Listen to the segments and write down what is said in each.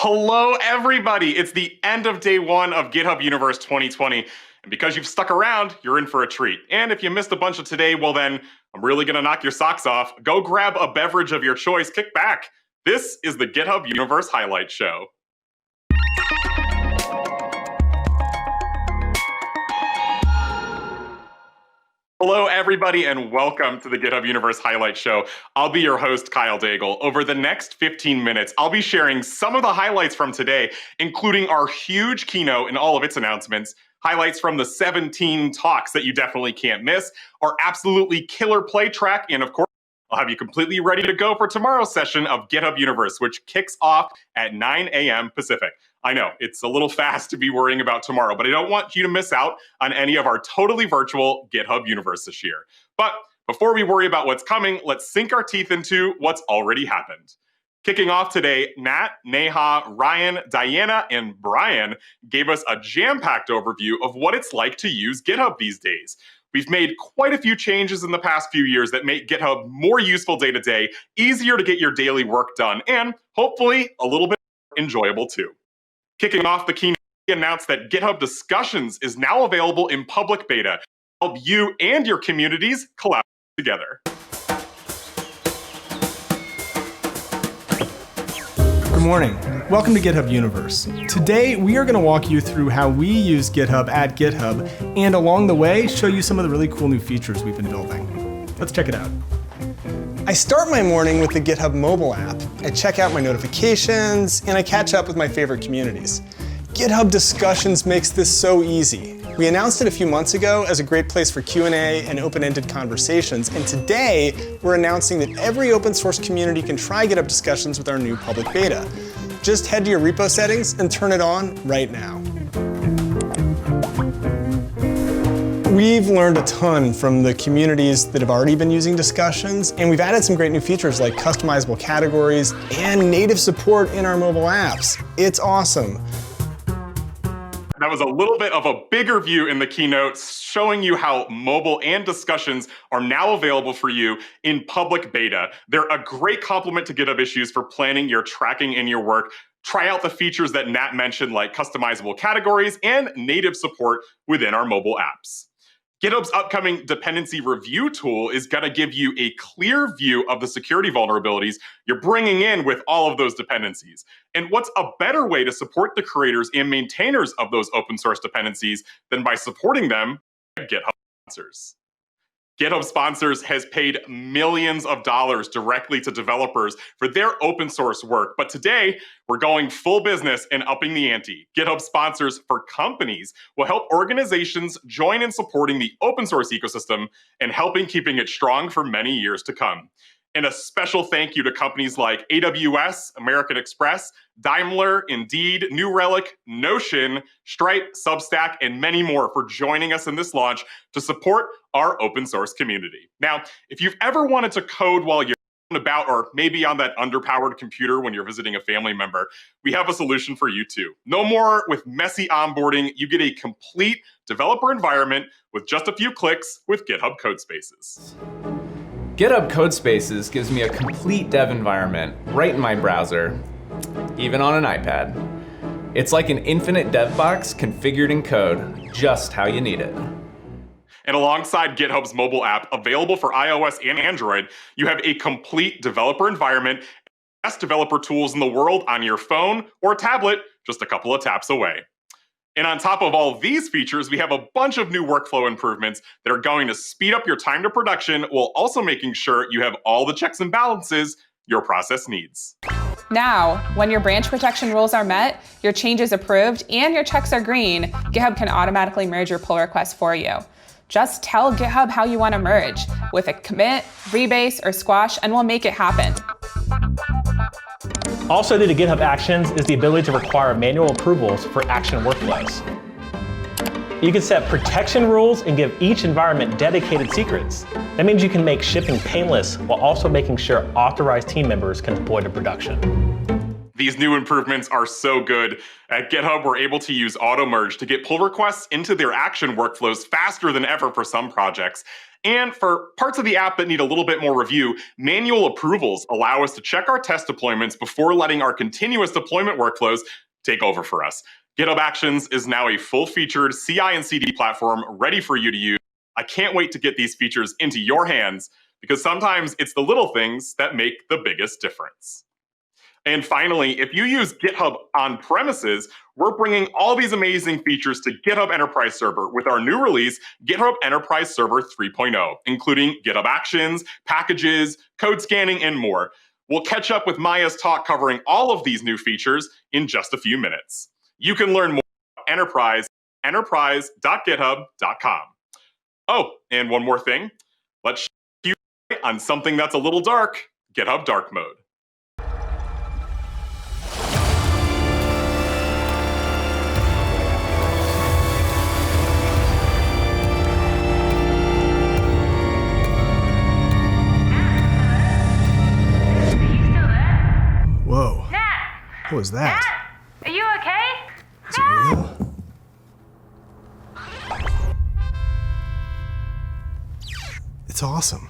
Hello, everybody. It's the end of day one of GitHub Universe 2020. And because you've stuck around, you're in for a treat. And if you missed a bunch of today, well then, I'm really going to knock your socks off. Go grab a beverage of your choice, kick back. This is the GitHub Universe Highlight Show. Hello, everybody, and welcome to the GitHub Universe Highlight Show. I'll be your host, Kyle Daigle. Over the next 15 minutes, I'll be sharing some of the highlights from today, including our huge keynote and all of its announcements, highlights from the 17 talks that you definitely can't miss, our absolutely killer Playtrack, and of course, I'll have you completely ready to go for tomorrow's session of GitHub Universe, which kicks off at 9 a.m. Pacific. I know, it's a little fast to be worrying about tomorrow, but I don't want you to miss out on any of our totally virtual GitHub Universe this year. But before we worry about what's coming, let's sink our teeth into what's already happened. Kicking off today, Nat, Neha, Ryan, Diana, and Brian gave us a jam-packed overview of what it's like to use GitHub these days. We've made quite a few changes in the past few years that make GitHub more useful day to day, easier to get your daily work done, and hopefully a little bit more enjoyable too. Kicking off the keynote, we announced that GitHub Discussions is now available in public beta to help you and your communities collaborate together. Good morning. Welcome to GitHub Universe. Today, we are going to walk you through how we use GitHub at GitHub, and along the way, show you some of the really cool new features we've been building. Let's check it out. I start my morning with the GitHub mobile app. I check out my notifications, and I catch up with my favorite communities. GitHub Discussions makes this so easy. We announced it a few months ago as a great place for Q&A and open-ended conversations, and today we're announcing that every open source community can try GitHub Discussions with our new public beta. Just head to your repo settings and turn it on right now. We've learned a ton from the communities that have already been using Discussions, and we've added some great new features like customizable categories and native support in our mobile apps. It's awesome. That was a little bit of a bigger view in the keynote, showing you how mobile and Discussions are now available for you in public beta. They're a great complement to GitHub Issues for planning your tracking and your work. Try out the features that Nat mentioned, like customizable categories and native support within our mobile apps. GitHub's upcoming dependency review tool is going to give you a clear view of the security vulnerabilities you're bringing in with all of those dependencies. And what's a better way to support the creators and maintainers of those open source dependencies than by supporting them with GitHub sponsors? GitHub Sponsors has paid millions of dollars directly to developers for their open source work. But today, we're going full business and upping the ante. GitHub Sponsors for companies will help organizations join in supporting the open source ecosystem and helping keeping it strong for many years to come. And a special thank you to companies like AWS, American Express, Daimler, Indeed, New Relic, Notion, Stripe, Substack, and many more for joining us in this launch to support our open source community. Now, if you've ever wanted to code while you're about, or maybe on that underpowered computer when you're visiting a family member, we have a solution for you too. No more with messy onboarding. You get a complete developer environment with just a few clicks with GitHub Codespaces. GitHub Codespaces gives me a complete dev environment right in my browser, even on an iPad. It's like an infinite dev box configured in code, just how you need it. And alongside GitHub's mobile app, available for iOS and Android, you have a complete developer environment, best developer tools in the world on your phone or tablet, just a couple of taps away. And on top of all these features, we have a bunch of new workflow improvements that are going to speed up your time to production while also making sure you have all the checks and balances your process needs. Now, when your branch protection rules are met, your change is approved, and your checks are green, GitHub can automatically merge your pull request for you. Just tell GitHub how you want to merge with a commit, rebase, or squash, and we'll make it happen. Also new to GitHub Actions is the ability to require manual approvals for action workflows. You can set protection rules and give each environment dedicated secrets. That means you can make shipping painless while also making sure authorized team members can deploy to production. These new improvements are so good. At GitHub, we're able to use auto merge to get pull requests into their action workflows faster than ever for some projects. And for parts of the app that need a little bit more review, manual approvals allow us to check our test deployments before letting our continuous deployment workflows take over for us. GitHub Actions is now a full-featured CI and CD platform ready for you to use. I can't wait to get these features into your hands because sometimes it's the little things that make the biggest difference. And finally, if you use GitHub on premises, we're bringing all these amazing features to GitHub Enterprise Server with our new release, GitHub Enterprise Server 3.0, including GitHub Actions, packages, code scanning, and more. We'll catch up with Maya's talk covering all of these new features in just a few minutes. You can learn more about Enterprise, enterprise.github.com. Oh, and one more thing. Let's show you on something that's a little dark, GitHub Dark Mode. Whoa. What was that? Are you okay? Is it real? It's awesome.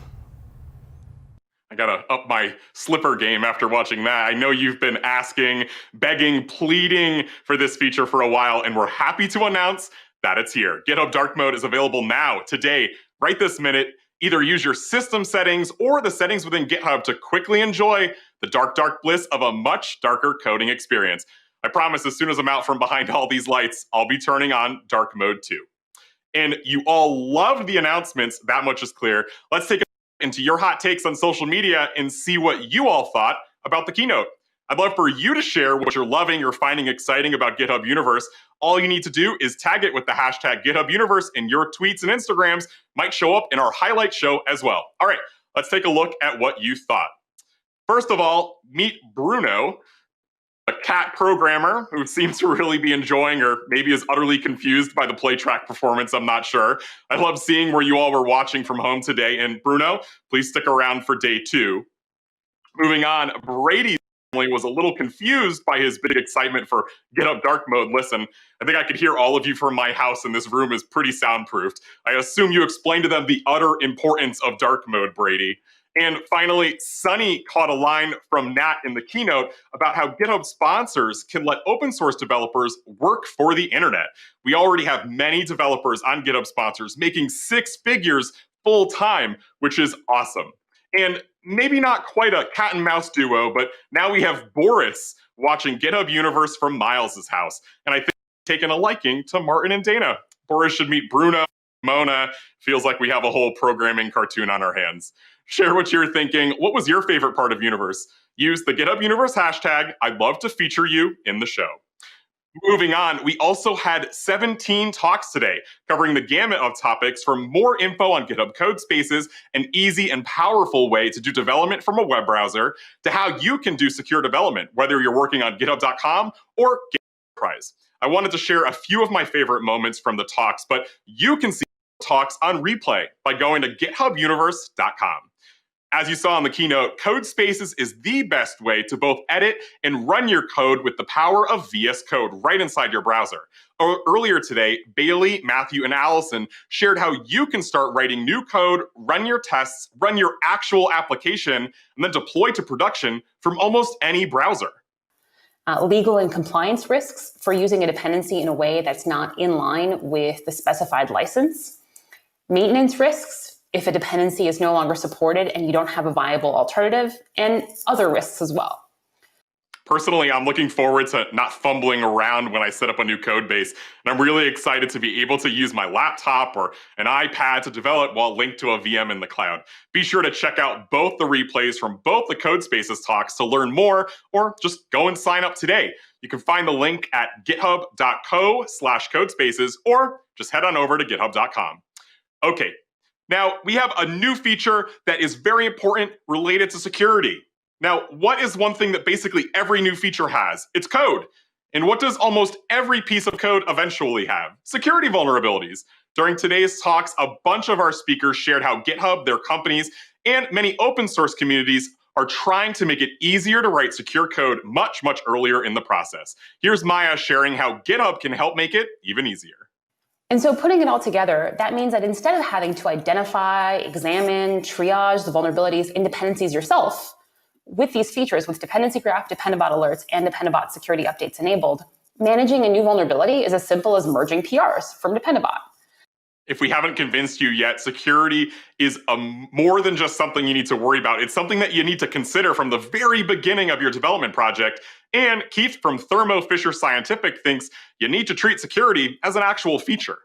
I gotta up my slipper game after watching that. I know you've been asking, begging, pleading for this feature for a while, and we're happy to announce that it's here. GitHub Dark Mode is available now, today, right this minute. Either use your system settings or the settings within GitHub to quickly enjoy the dark, dark bliss of a much darker coding experience. I promise as soon as I'm out from behind all these lights, I'll be turning on dark mode too. And you all loved the announcements, that much is clear. Let's take a look into your hot takes on social media and see what you all thought about the keynote. I'd love for you to share what you're loving or finding exciting about GitHub Universe. All you need to do is tag it with the hashtag GitHub Universe, and your tweets and Instagrams might show up in our highlight show as well. All right, let's take a look at what you thought. First of all, meet Bruno, a cat programmer who seems to really be enjoying or maybe is utterly confused by the Playtrack performance, I'm not sure. I love seeing where you all were watching from home today. And Bruno, please stick around for day 2. Moving on, Brady was a little confused by his big excitement for GitHub Dark Mode. Listen, I think I could hear all of you from my house, and this room is pretty soundproofed. I assume you explained to them the utter importance of Dark Mode, Brady. And finally, Sunny caught a line from Nat in the keynote about how GitHub sponsors can let open source developers work for the internet. We already have many developers on GitHub sponsors making 6 figures full time, which is awesome. And maybe not quite a cat and mouse duo, but now we have Boris watching GitHub Universe from Miles's house. And I think taking a liking to Martin and Dana. Boris should meet Bruno, Mona. Feels like we have a whole programming cartoon on our hands. Share what you're thinking. What was your favorite part of Universe? Use the GitHub Universe hashtag. I'd love to feature you in the show. Moving on, we also had 17 talks today covering the gamut of topics, from more info on GitHub Codespaces, an easy and powerful way to do development from a web browser, to how you can do secure development, whether you're working on github.com or GitHub Enterprise. I wanted to share a few of my favorite moments from the talks, but you can see talks on replay by going to githubuniverse.com. As you saw in the keynote, Codespaces is the best way to both edit and run your code with the power of VS Code right inside your browser. Earlier today, Bailey, Matthew, and Allison shared how you can start writing new code, run your tests, run your actual application, and then deploy to production from almost any browser. Legal and compliance risks for using a dependency in a way that's not in line with the specified license. Maintenance risks if a dependency is no longer supported and you don't have a viable alternative, and other risks as well. Personally, I'm looking forward to not fumbling around when I set up a new code base, and I'm really excited to be able to use my laptop or an iPad to develop while linked to a VM in the cloud. Be sure to check out both the replays from both the Codespaces talks to learn more, or just go and sign up today. You can find the link at github.co/codespaces, or just head on over to github.com. Okay, now we have a new feature that is very important related to security. Now, what is one thing that basically every new feature has? It's code. And what does almost every piece of code eventually have? Security vulnerabilities. During today's talks, a bunch of our speakers shared how GitHub, their companies, and many open source communities are trying to make it easier to write secure code much, much earlier in the process. Here's Maya sharing how GitHub can help make it even easier. And so putting it all together, that means that instead of having to identify, examine, triage the vulnerabilities and dependencies yourself, with these features, with Dependency Graph, Dependabot alerts, and Dependabot security updates enabled, managing a new vulnerability is as simple as merging PRs from Dependabot. If we haven't convinced you yet, security is more than just something you need to worry about. It's something that you need to consider from the very beginning of your development project. And Keith from Thermo Fisher Scientific thinks you need to treat security as an actual feature.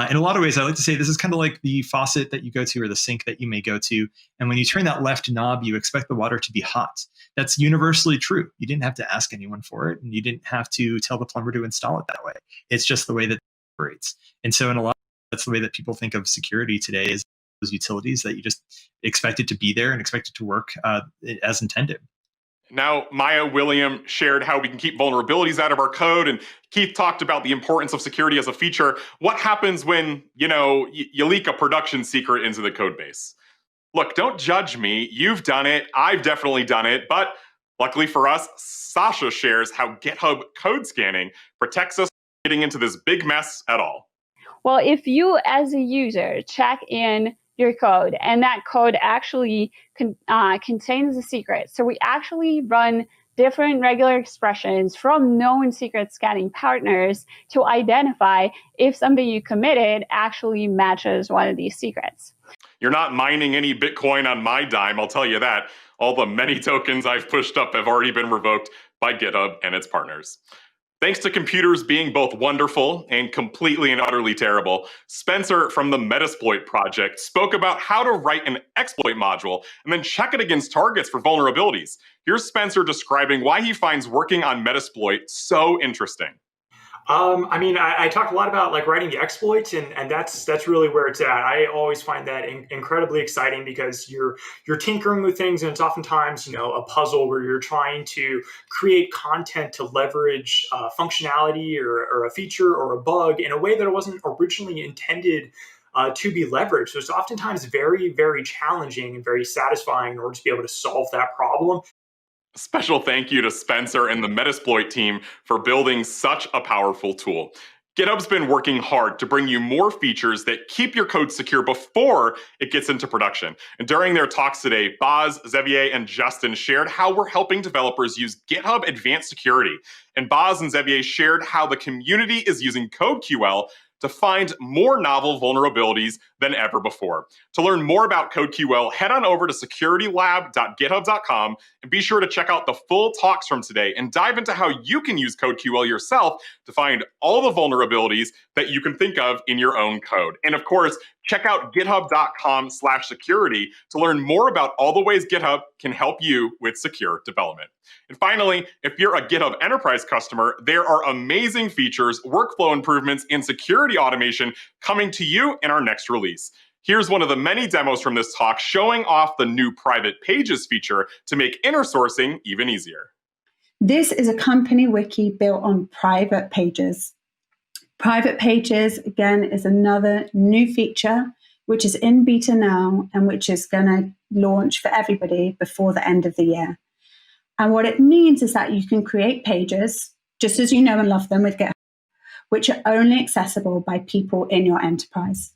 In a lot of ways, I like to say this is kind of like the faucet that you go to or the sink that you may go to. And when you turn that left knob, you expect the water to be hot. That's universally true. You didn't have to ask anyone for it, and you didn't have to tell the plumber to install it that way. It's just the way that it operates. And so in a lot that's the way that people think of security today, is those utilities that you just expect it to be there and expect it to work as intended. Now, Maya William shared how we can keep vulnerabilities out of our code, and Keith talked about the importance of security as a feature. What happens when, you leak a production secret into the code base? Look, don't judge me. You've done it. I've definitely done it. But luckily for us, Sasha shares how GitHub code scanning protects us from getting into this big mess at all. Well, if you as a user check in your code and that code actually contains a secret, so we actually run different regular expressions from known secret scanning partners to identify if something you committed actually matches one of these secrets. You're not mining any Bitcoin on my dime, I'll tell you that. All the many tokens I've pushed up have already been revoked by GitHub and its partners. Thanks to computers being both wonderful and completely and utterly terrible, Spencer from the Metasploit project spoke about how to write an exploit module and then check it against targets for vulnerabilities. Here's Spencer describing why he finds working on Metasploit so interesting. I talked a lot about writing the exploits, and that's really where it's at. I always find that incredibly exciting because you're tinkering with things, and it's oftentimes a puzzle where you're trying to create content to leverage functionality or a feature or a bug in a way that it wasn't originally intended to be leveraged. So it's oftentimes very, very challenging and very satisfying in order to be able to solve that problem. Special thank you to Spencer and the Metasploit team for building such a powerful tool. GitHub's been working hard to bring you more features that keep your code secure before it gets into production. And during their talks today, Boz, Xavier, and Justin shared how we're helping developers use GitHub Advanced Security. And Boz and Xavier shared how the community is using CodeQL to find more novel vulnerabilities than ever before. To learn more about CodeQL, head on over to securitylab.github.com and be sure to check out the full talks from today and dive into how you can use CodeQL yourself to find all the vulnerabilities that you can think of in your own code. And of course, check out github.com/security to learn more about all the ways GitHub can help you with secure development. And finally, if you're a GitHub Enterprise customer, there are amazing features, workflow improvements, and security automation coming to you in our next release. Here's one of the many demos from this talk showing off the new private pages feature to make inner sourcing even easier. This is a company wiki built on private pages. Private pages, again, is another new feature which is in beta now and which is going to launch for everybody before the end of the year. And what it means is that you can create pages, just as you know and love them with GitHub, which are only accessible by people in your enterprise.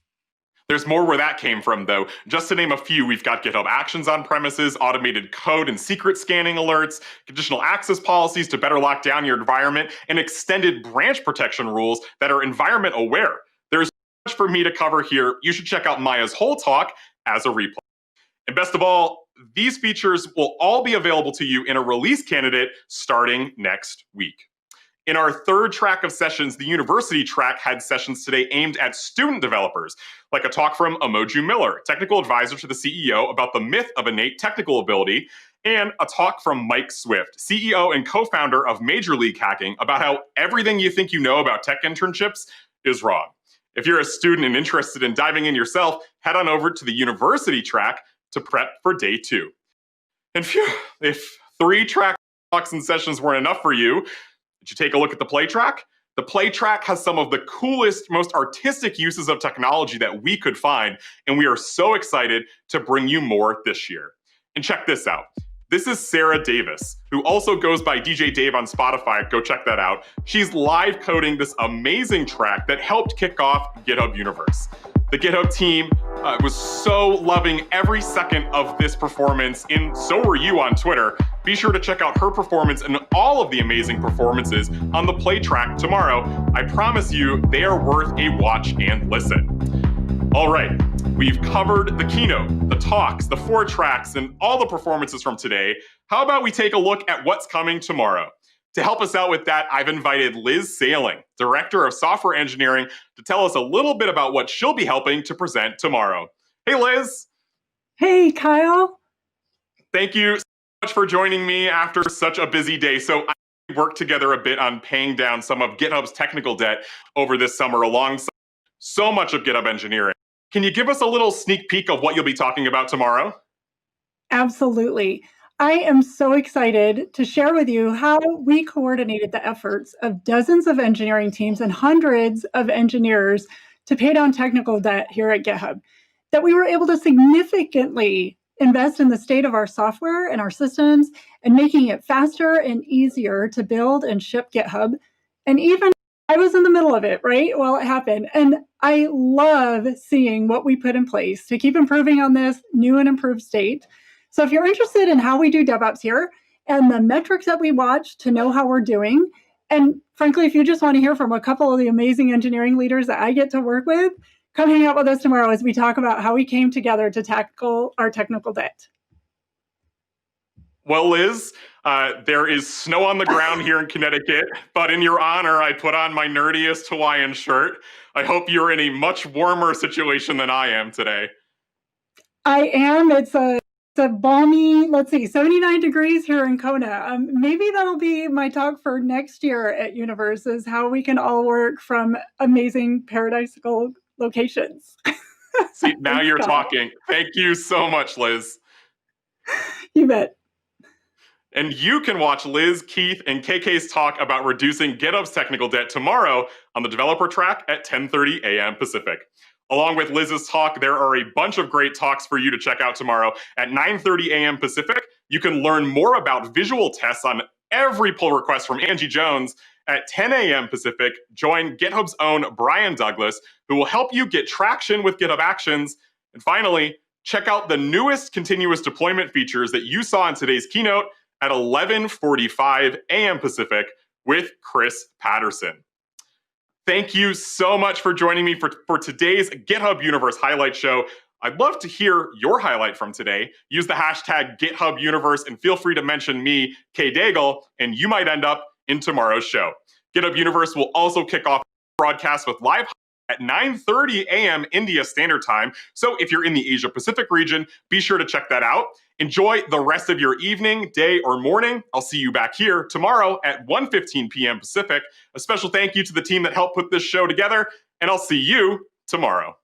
There's more where that came from, though. Just to name a few, we've got GitHub Actions on premises, automated code and secret scanning alerts, conditional access policies to better lock down your environment, and extended branch protection rules that are environment aware. There's so much for me to cover here. You should check out Maya's whole talk as a replay. And best of all, these features will all be available to you in a release candidate starting next week. In our third track of sessions, the university track had sessions today aimed at student developers, like a talk from Emoju Miller, technical advisor to the CEO, about the myth of innate technical ability, and a talk from Mike Swift, CEO and co-founder of Major League Hacking, about how everything you think you know about tech internships is wrong. If you're a student and interested in diving in yourself, head on over to the university track to prep for day 2. And phew, if 3 talks and sessions weren't enough for you, did you take a look at the Playtrack? The Playtrack has some of the coolest, most artistic uses of technology that we could find, and we are so excited to bring you more this year. And check this out. This is Sarah Davis, who also goes by DJ Dave on Spotify. Go check that out. She's live coding this amazing track that helped kick off GitHub Universe. The GitHub team was so loving every second of this performance, and so were you on Twitter. Be sure to check out her performance and all of the amazing performances on the Playtrack tomorrow. I promise you, they are worth a watch and listen. All right, we've covered the keynote, the talks, the 4 tracks, and all the performances from today. How about we take a look at what's coming tomorrow? To help us out with that, I've invited Liz Sailing, Director of Software Engineering, to tell us a little bit about what she'll be helping to present tomorrow. Hey, Liz. Hey, Kyle. Thank you so much for joining me after such a busy day. So I worked together a bit on paying down some of GitHub's technical debt over this summer alongside so much of GitHub engineering. Can you give us a little sneak peek of what you'll be talking about tomorrow? Absolutely. I am so excited to share with you how we coordinated the efforts of dozens of engineering teams and hundreds of engineers to pay down technical debt here at GitHub. That we were able to significantly invest in the state of our software and our systems and making it faster and easier to build and ship GitHub. And even I was in the middle of it, right, while it happened. And I love seeing what we put in place to keep improving on this new and improved state. So if you're interested in how we do DevOps here and the metrics that we watch to know how we're doing, and frankly, if you just want to hear from a couple of the amazing engineering leaders that I get to work with, come hang out with us tomorrow as we talk about how we came together to tackle our technical debt. Well, Liz, there is snow on the ground here in Connecticut, but in your honor, I put on my nerdiest Hawaiian shirt. I hope you're in a much warmer situation than I am today. I am. It's a balmy, 79 degrees here in Kona. Maybe that'll be my talk for next year at Universe, is how we can all work from amazing paradisical locations. See, now you're talking. Thank you so much, Liz. You bet. And you can watch Liz, Keith, and KK's talk about reducing GitHub's technical debt tomorrow on the developer track at 10:30 a.m. Pacific. Along with Liz's talk, there are a bunch of great talks for you to check out tomorrow at 9:30 a.m. Pacific. You can learn more about visual tests on every pull request from Angie Jones. At 10 a.m. Pacific, join GitHub's own Brian Douglas, who will help you get traction with GitHub Actions. And finally, check out the newest continuous deployment features that you saw in today's keynote at 11:45 a.m. Pacific with Chris Patterson. Thank you so much for joining me for today's GitHub Universe highlight show. I'd love to hear your highlight from today. Use the hashtag GitHub Universe and feel free to mention me, Kyle Daigle, and you might end up in tomorrow's show. GitHub Universe will also kick off broadcast with live at 9:30 a.m. India Standard Time. So if you're in the Asia Pacific region, be sure to check that out. Enjoy the rest of your evening, day, or morning. I'll see you back here tomorrow at 1:15 p.m. Pacific. A special thank you to the team that helped put this show together, and I'll see you tomorrow.